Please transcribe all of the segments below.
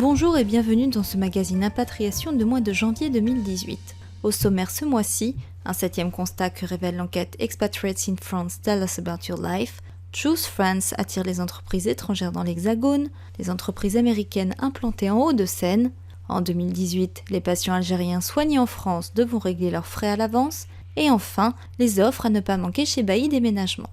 Bonjour et bienvenue dans ce magazine Impatriation de mois de janvier 2018. Au sommaire ce mois-ci, un 7e constat que révèle l'enquête Expatriates in France Tell Us About Your Life, Choose France attire les entreprises étrangères dans l'Hexagone, les entreprises américaines implantées en Hauts-de-Seine. En 2018, les patients algériens soignés en France devront régler leurs frais à l'avance. Et enfin, les offres à ne pas manquer chez Bailly Déménagement.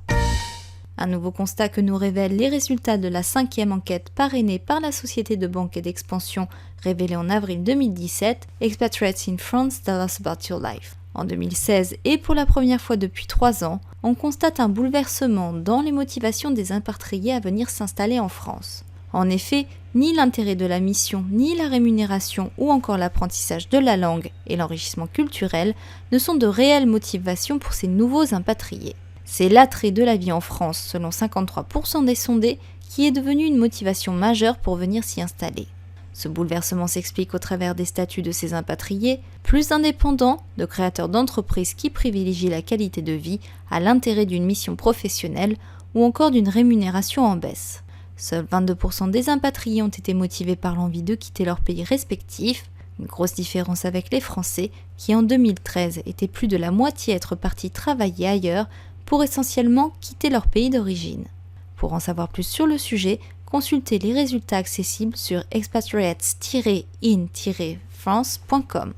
Un nouveau constat que nous révèlent les résultats de la 5e enquête parrainée par la Société de banque et d'expansion révélée en avril 2017, Expatriates in France Tell Us About Your Life. En 2016 et pour la première fois depuis 3 ans, on constate un bouleversement dans les motivations des impatriés à venir s'installer en France. En effet, ni l'intérêt de la mission, ni la rémunération ou encore l'apprentissage de la langue et l'enrichissement culturel ne sont de réelles motivations pour ces nouveaux impatriés. C'est l'attrait de la vie en France, selon 53% des sondés, qui est devenu une motivation majeure pour venir s'y installer. Ce bouleversement s'explique au travers des statuts de ces impatriés, plus indépendants, de créateurs d'entreprises qui privilégient la qualité de vie à l'intérêt d'une mission professionnelle ou encore d'une rémunération en baisse. Seuls 22% des impatriés ont été motivés par l'envie de quitter leur pays respectif, une grosse différence avec les Français qui en 2013 étaient plus de la moitié à être partis travailler ailleurs pour essentiellement quitter leur pays d'origine. Pour en savoir plus sur le sujet, consultez les résultats accessibles sur expatriates-in-france.com.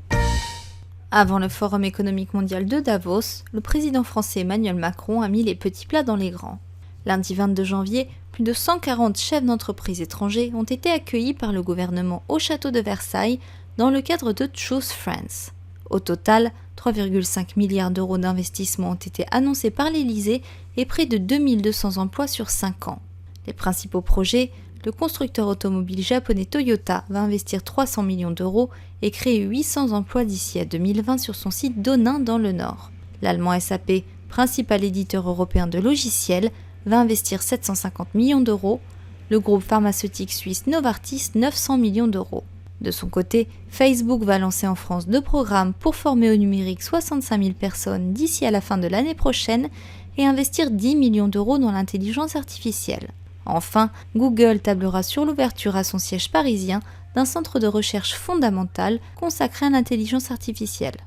Avant le Forum économique mondial de Davos, le président français Emmanuel Macron a mis les petits plats dans les grands. Lundi 22 janvier, plus de 140 chefs d'entreprise étrangers ont été accueillis par le gouvernement au château de Versailles dans le cadre de Choose France. Au total, 3,5 milliards d'euros d'investissement ont été annoncés par l'Élysée et près de 2200 emplois sur 5 ans. Les principaux projets, le constructeur automobile japonais Toyota va investir 300 millions d'euros et créer 800 emplois d'ici à 2020 sur son site d'Onin dans le Nord. L'allemand SAP, principal éditeur européen de logiciels, va investir 750 millions d'euros. Le groupe pharmaceutique suisse Novartis 900 millions d'euros. De son côté, Facebook va lancer en France 2 programmes pour former au numérique 65 000 personnes d'ici à la fin de l'année prochaine et investir 10 millions d'euros dans l'intelligence artificielle. Enfin, Google tablera sur l'ouverture à son siège parisien d'un centre de recherche fondamental consacré à l'intelligence artificielle.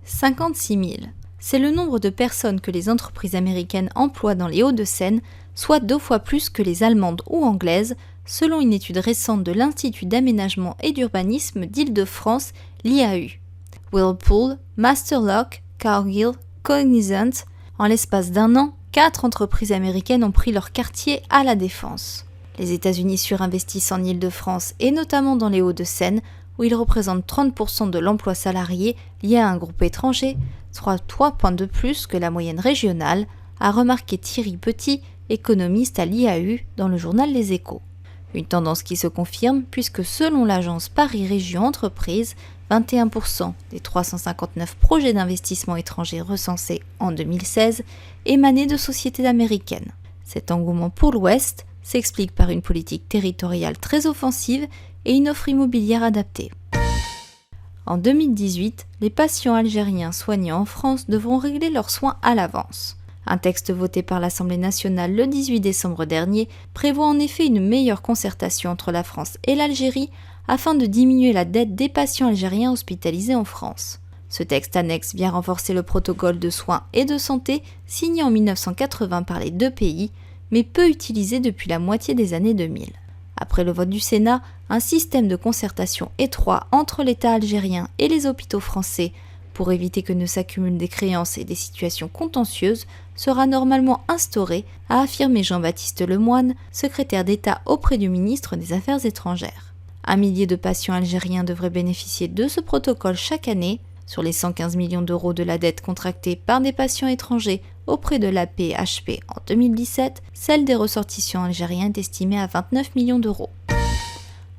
56 000. C'est le nombre de personnes que les entreprises américaines emploient dans les Hauts-de-Seine, soit 2 fois plus que les allemandes ou anglaises, selon une étude récente de l'Institut d'aménagement et d'urbanisme d'Île-de-France, l'IAU. Whirlpool, Masterlock, Cargill, Cognizant, en l'espace d'1 an, 4 entreprises américaines ont pris leur quartier à la Défense. Les États-Unis surinvestissent en Île-de-France et notamment dans les Hauts-de-Seine, où ils représentent 30% de l'emploi salarié lié à un groupe étranger, soit 3 points de plus que la moyenne régionale, a remarqué Thierry Petit, économiste à l'IAU, dans le journal Les Échos. Une tendance qui se confirme puisque selon l'agence Paris Région Entreprises, 21% des 359 projets d'investissement étrangers recensés en 2016 émanaient de sociétés américaines. Cet engouement pour l'Ouest s'explique par une politique territoriale très offensive et une offre immobilière adaptée. En 2018, les patients algériens soignés en France devront régler leurs soins à l'avance. Un texte voté par l'Assemblée nationale le 18 décembre dernier prévoit en effet une meilleure concertation entre la France et l'Algérie afin de diminuer la dette des patients algériens hospitalisés en France. Ce texte annexe vient renforcer le protocole de soins et de santé signé en 1980 par les 2 pays, mais peu utilisé depuis la moitié des années 2000. Après le vote du Sénat, un système de concertation étroit entre l'État algérien et les hôpitaux français pour éviter que ne s'accumulent des créances et des situations contentieuses, sera normalement instauré, a affirmé Jean-Baptiste Lemoyne, secrétaire d'État auprès du ministre des Affaires étrangères. 1 millier de patients algériens devraient bénéficier de ce protocole chaque année. Sur les 115 millions d'euros de la dette contractée par des patients étrangers auprès de l'AP-HP en 2017, celle des ressortissants algériens est estimée à 29 millions d'euros.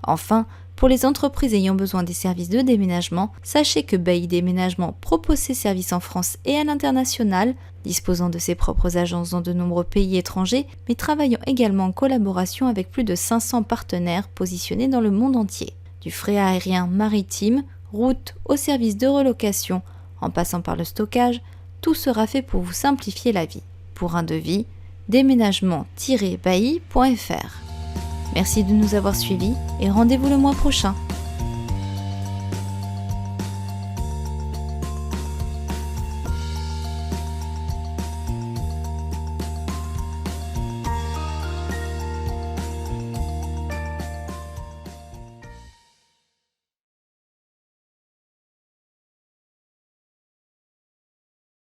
Enfin, pour les entreprises ayant besoin des services de déménagement, sachez que Bailly Déménagement propose ses services en France et à l'international, disposant de ses propres agences dans de nombreux pays étrangers, mais travaillant également en collaboration avec plus de 500 partenaires positionnés dans le monde entier. Du fret aérien, maritime, route, aux services de relocation, en passant par le stockage, tout sera fait pour vous simplifier la vie. Pour un devis, déménagement-bailly.fr. Merci de nous avoir suivis et rendez-vous le mois prochain.